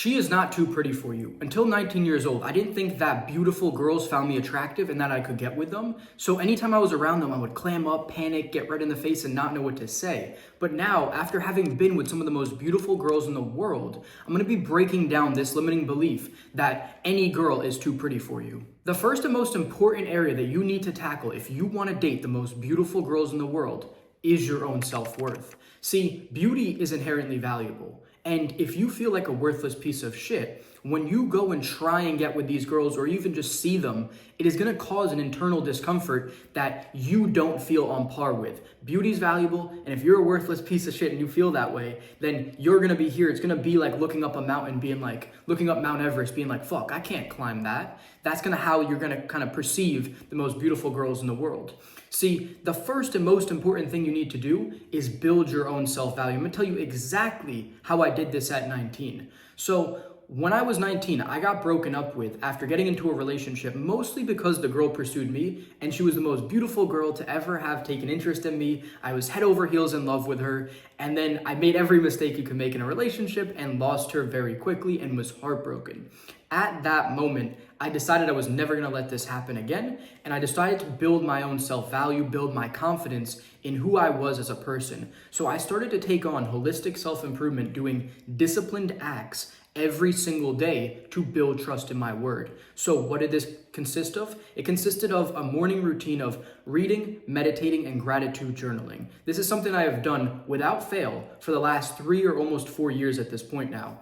She is not too pretty for you. Until 19 years old, I didn't think that beautiful girls found me attractive and that I could get with them. So anytime I was around them, I would clam up, panic, get red in the face, and not know what to say. But now, after having been with some of the most beautiful girls in the world, I'm gonna be breaking down this limiting belief that any girl is too pretty for you. The first and most important area that you need to tackle if you wanna date the most beautiful girls in the world is your own self-worth. See, beauty is inherently valuable. And if you feel like a worthless piece of shit, when you go and try and get with these girls or even just see them, it is gonna cause an internal discomfort that you don't feel on par with. Beauty is valuable, and if you're a worthless piece of shit and you feel that way, then you're gonna be here. It's gonna be like looking up a mountain, being like, looking up Mount Everest, being like, fuck, I can't climb that. That's how you're gonna kind of perceive the most beautiful girls in the world. See, the first and most important thing you need to do is build your own self-value. I'm gonna tell you exactly how I did this at 19. So when I was 19, I got broken up with after getting into a relationship, mostly because the girl pursued me and she was the most beautiful girl to ever have taken interest in me. I was head over heels in love with her. And then I made every mistake you can make in a relationship and lost her very quickly and was heartbroken. At that moment, I decided I was never gonna let this happen again. And I decided to build my own self-value, build my confidence in who I was as a person. So I started to take on holistic self-improvement, doing disciplined acts every single day to build trust in my word. So what did this consist of? It consisted of a morning routine of reading, meditating, and gratitude journaling. This is something I have done without fail for the last 3 or almost 4 years at this point now.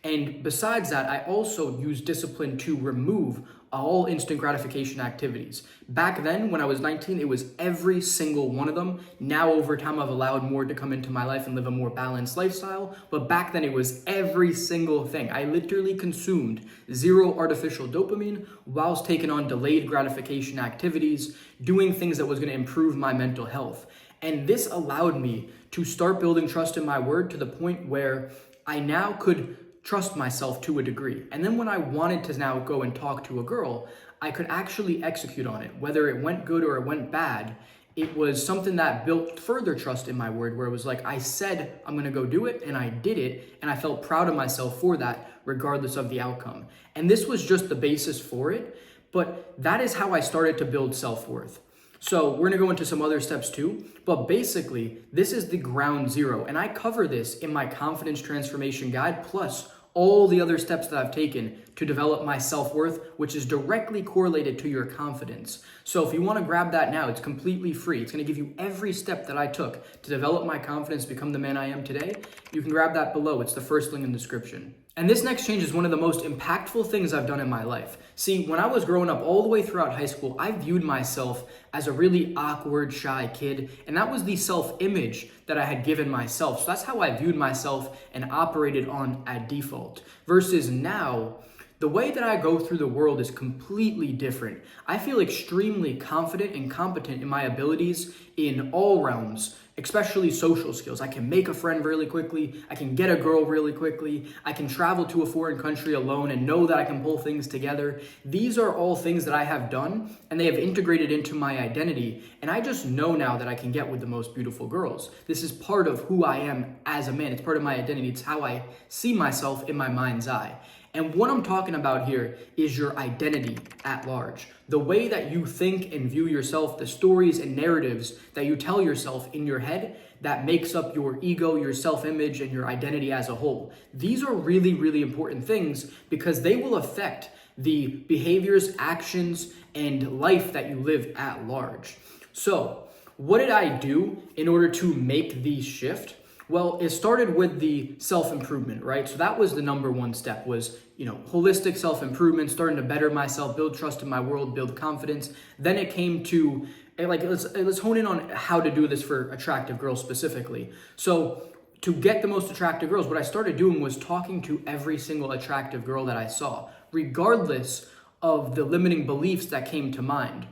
And besides that, I also use discipline to remove all instant gratification activities. Back then, when I was 19, it was every single one of them. Now, over time, I've allowed more to come into my life and live a more balanced lifestyle. But back then, it was every single thing. I literally consumed 0 artificial dopamine whilst taking on delayed gratification activities, doing things that was gonna improve my mental health. And this allowed me to start building trust in my word to the point where I now could trust myself to a degree. And then when I wanted to now go and talk to a girl, I could actually execute on it. Whether it went good or it went bad, it was something that built further trust in my word, where it was like, I said I'm gonna go do it and I did it. And I felt proud of myself for that, regardless of the outcome. And this was just the basis for it. But that is how I started to build self-worth. So we're gonna go into some other steps too, but basically this is the ground zero. And I cover this in my confidence transformation guide, plus all the other steps that I've taken to develop my self-worth, which is directly correlated to your confidence. So if you wanna grab that now, it's completely free. It's gonna give you every step that I took to develop my confidence, become the man I am today. You can grab that below. It's the first link in the description. And this next change is one of the most impactful things I've done in my life. See, when I was growing up all the way throughout high school, I viewed myself as a really awkward, shy kid, and that was the self-image that I had given myself. So that's how I viewed myself and operated on at default. Versus now, the way that I go through the world is completely different. I feel extremely confident and competent in my abilities in all realms, especially social skills. I can make a friend really quickly. I can get a girl really quickly. I can travel to a foreign country alone and know that I can pull things together. These are all things that I have done and they have integrated into my identity. And I just know now that I can get with the most beautiful girls. This is part of who I am as a man. It's part of my identity. It's how I see myself in my mind's eye. And what I'm talking about here is your identity at large. The way that you think and view yourself, the stories and narratives that you tell yourself in your head that makes up your ego, your self-image, and your identity as a whole. These are really, really important things because they will affect the behaviors, actions, and life that you live at large. So, what did I do in order to make the shift? Well, it started with the self-improvement, right? So that was the number one step was, holistic self-improvement, starting to better myself, build trust in my world, build confidence. Then it came to, let's hone in on how to do this for attractive girls specifically. So to get the most attractive girls, what I started doing was talking to every single attractive girl that I saw, regardless of the limiting beliefs that came to mind.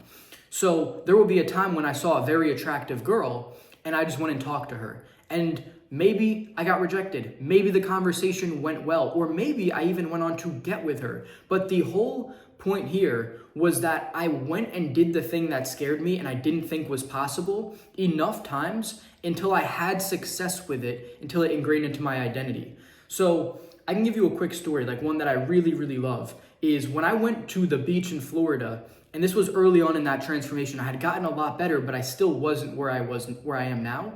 So there will be a time when I saw a very attractive girl and I just went and talked to her. And maybe I got rejected. Maybe the conversation went well, or maybe I even went on to get with her. But the whole point here was that I went and did the thing that scared me and I didn't think was possible enough times until I had success with it, until it ingrained into my identity. So I can give you a quick story, like one that I really, really love, is when I went to the beach in Florida, and this was early on in that transformation. I had gotten a lot better, but I still wasn't where I am now.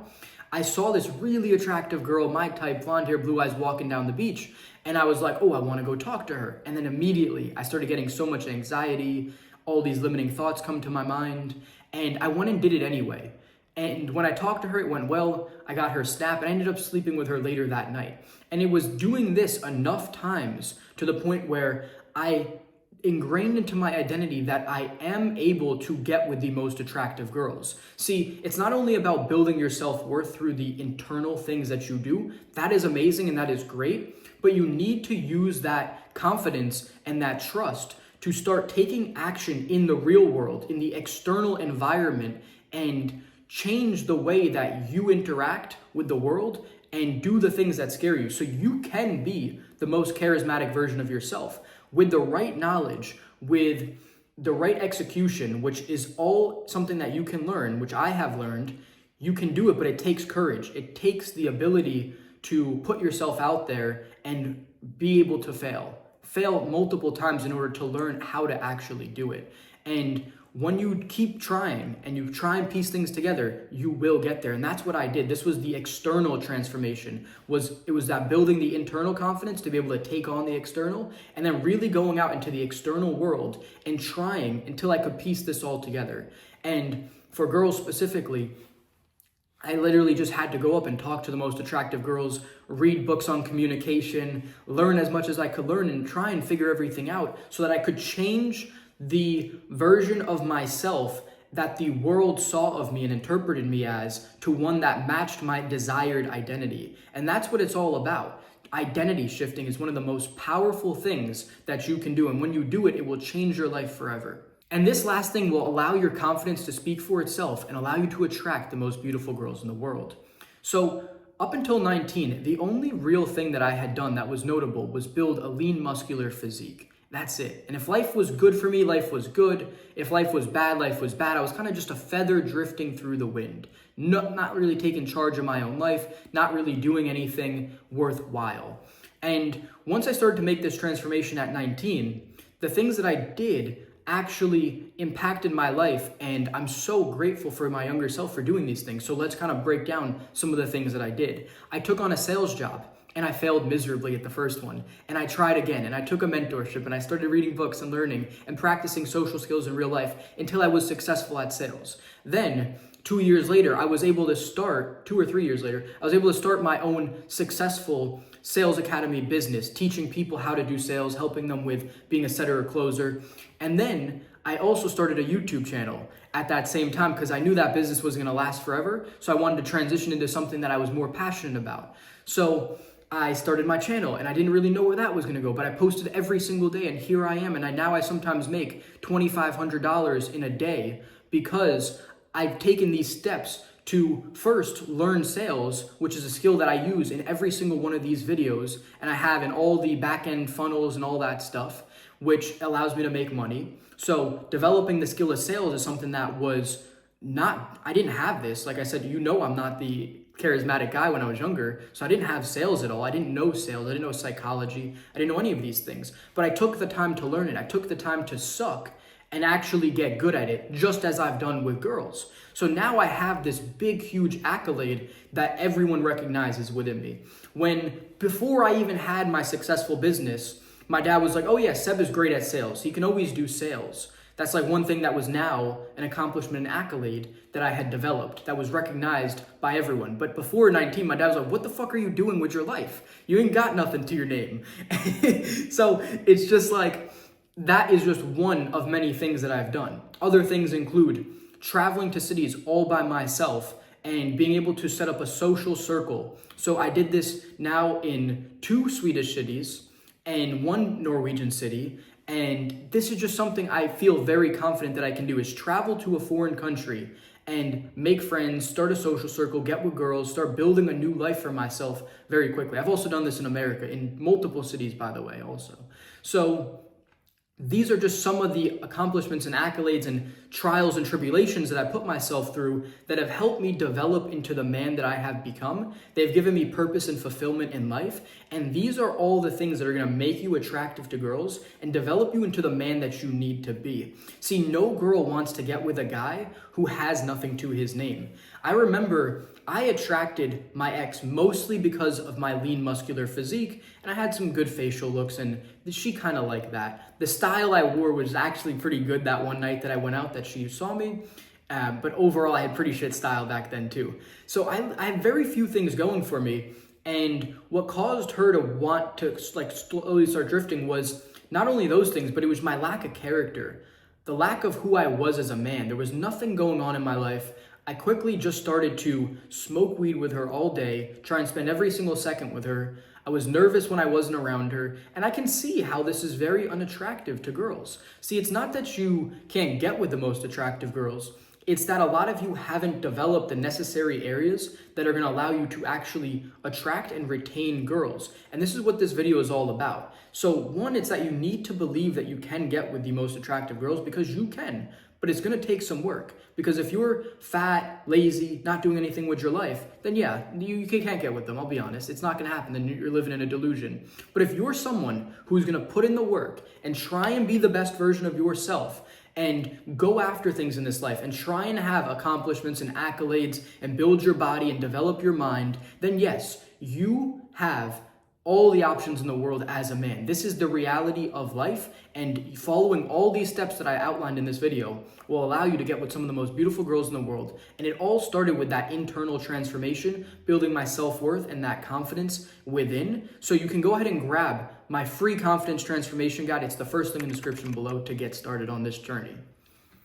I saw this really attractive girl, my type, blonde hair, blue eyes, walking down the beach. And I was like, oh, I want to go talk to her. And then immediately I started getting so much anxiety, all these limiting thoughts come to my mind. And I went and did it anyway. And when I talked to her, it went well. I got her snap and I ended up sleeping with her later that night. And it was doing this enough times to the point where I ingrained into my identity that I am able to get with the most attractive girls. See, it's not only about building your self-worth through the internal things that you do. That is amazing and that is great, but you need to use that confidence and that trust to start taking action in the real world, in the external environment, and change the way that you interact with the world and do the things that scare you so you can be the most charismatic version of yourself. With the right knowledge, with the right execution, which is all something that you can learn, which I have learned, you can do it, but it takes courage. It takes the ability to put yourself out there and be able to fail. Fail multiple times in order to learn how to actually do it. And when you keep trying and you try and piece things together, you will get there. And that's what I did. This was the external transformation. It was that building the internal confidence to be able to take on the external, and then really going out into the external world and trying until I could piece this all together. And for girls specifically, I literally just had to go up and talk to the most attractive girls, read books on communication, learn as much as I could learn, and try and figure everything out so that I could change the version of myself that the world saw of me and interpreted me as to one that matched my desired identity. And that's what it's all about. Identity shifting is one of the most powerful things that you can do. And when you do it, it will change your life forever. And this last thing will allow your confidence to speak for itself and allow you to attract the most beautiful girls in the world. So up until 19, the only real thing that I had done that was notable was build a lean, muscular physique. That's it. And if life was good for me, life was good. If life was bad, life was bad. I was kind of just a feather drifting through the wind. Not really taking charge of my own life, not really doing anything worthwhile. And once I started to make this transformation at 19, the things that I did actually impacted my life, and I'm so grateful for my younger self for doing these things. So let's kind of break down some of the things that I did. I took on a sales job. And I failed miserably at the first one. And I tried again, and I took a mentorship, and I started reading books and learning and practicing social skills in real life until I was successful at sales. Then, 2 years later, I was able to start, 2 or 3 years later, I was able to start my own successful sales academy business, teaching people how to do sales, helping them with being a setter or closer. And then I also started a YouTube channel at that same time because I knew that business wasn't going to last forever. So I wanted to transition into something that I was more passionate about. So I started my channel and I didn't really know where that was going to go, but I posted every single day and here I am. And now I sometimes make $2,500 in a day because I've taken these steps to first learn sales, which is a skill that I use in every single one of these videos. And I have in all the back-end funnels and all that stuff, which allows me to make money. So developing the skill of sales is something that was I didn't have this. Like I said, I'm not the charismatic guy when I was younger, so I didn't have sales at all. I didn't know sales. I didn't know psychology. I didn't know any of these things. But I took the time to learn it. I took the time to suck and actually get good at it, just as I've done with girls. So now I have this big, huge accolade that everyone recognizes within me. Before I even had my successful business, my dad was like, oh yeah, Seb is great at sales. He can always do sales. That's like one thing that was now an accomplishment, an accolade that I had developed that was recognized by everyone. But before 19, my dad was like, what the fuck are you doing with your life? You ain't got nothing to your name. So it's just like, that is just one of many things that I've done. Other things include traveling to cities all by myself and being able to set up a social circle. So I did this now in 2 Swedish cities and 1 Norwegian city. And this is just something I feel very confident that I can do, is travel to a foreign country and make friends, start a social circle, get with girls, start building a new life for myself very quickly. I've also done this in America, in multiple cities, by the way, also. So these are just some of the accomplishments and accolades and trials and tribulations that I put myself through that have helped me develop into the man that I have become. They've given me purpose and fulfillment in life. And these are all the things that are going to make you attractive to girls and develop you into the man that you need to be. See, no girl wants to get with a guy who has nothing to his name. I remember I attracted my ex mostly because of my lean, muscular physique, and I had some good facial looks, and she kind of liked that. The style I wore was actually pretty good that one night that I went out that she saw me, but overall I had pretty shit style back then too. So I had very few things going for me, and what caused her to want to like slowly start drifting was not only those things, but it was my lack of character, the lack of who I was as a man. There was nothing going on in my life. I quickly just started to smoke weed with her all day, try and spend every single second with her. I was nervous when I wasn't around her, and I can see how this is very unattractive to girls. See, it's not that you can't get with the most attractive girls. It's that a lot of you haven't developed the necessary areas that are going to allow you to actually attract and retain girls. And this is what this video is all about. So one, it's that you need to believe that you can get with the most attractive girls, because you can. But it's going to take some work, because if you're fat, lazy, not doing anything with your life, then yeah, you can't get with them. I'll be honest. It's not going to happen. Then you're living in a delusion. But if you're someone who's going to put in the work and try and be the best version of yourself and go after things in this life and try and have accomplishments and accolades and build your body and develop your mind, then yes, you have all the options in the world as a man. This is the reality of life, and following all these steps that I outlined in this video will allow you to get with some of the most beautiful girls in the world. And it all started with that internal transformation, building my self-worth and that confidence within. So you can go ahead and grab my free confidence transformation guide. It's the first link in the description below to get started on this journey.